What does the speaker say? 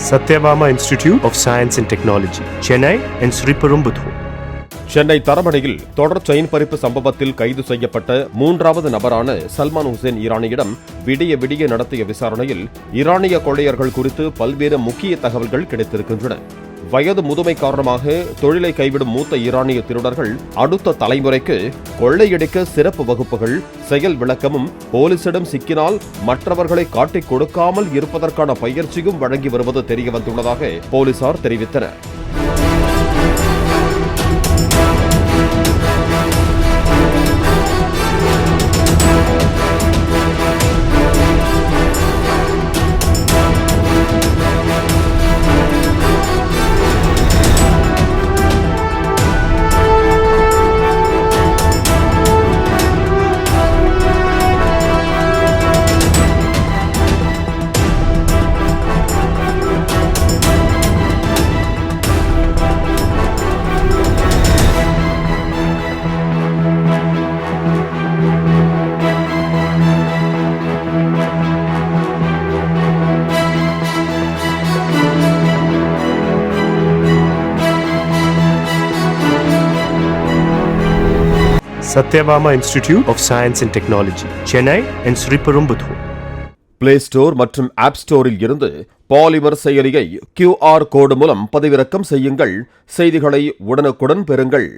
Satyabama Institute of Science and Technology, Chennai and Sriperumbudur. Chennai தரமணியில் தொடர் chain பறிப்பு சம்பவத்தில் கைது செய்யப்பட்ட மூன்றாவது நபரான சல்மான் ஹுசேன் ஈரானியிடம் விடிய நடத்திய விசாரணையில் ஈரானிய கொள்ளையர்கள் குறித்து பல்வேறு முக்கிய தகவல்கள் கிடைத்திருக்கின்றன. வயது முதுமை காரணமாக தொழிலை கைவிடும் மூத்த ஈரானிய திருடர்கள் அடுத்த தலைமுறைக்கு கொள்ளையடிக்க சிறப்பு வகுப்புகள், செயல் விளக்கமும், போலீசிடம் சிக்கினால் மற்றவர்களை காட்டிக் கொடுக்காமல் இருப்பதற்கான பயிற்சியும் வழங்கி வருவது தெரியவந்துள்ளதாக போலீசார் தெரிவித்தனர். Satyabama Institute of Science and Technology, Chennai and Sriperumbudur. Play store மற்றும் ஆப் ஸ்டோரில் இருந்து பாலிமர் செயலியை QR கோடு மூலம் பதிவிறக்கம் செய்யுங்கள். செய்திகளை உடனுக்குடன் பெறுங்கள்.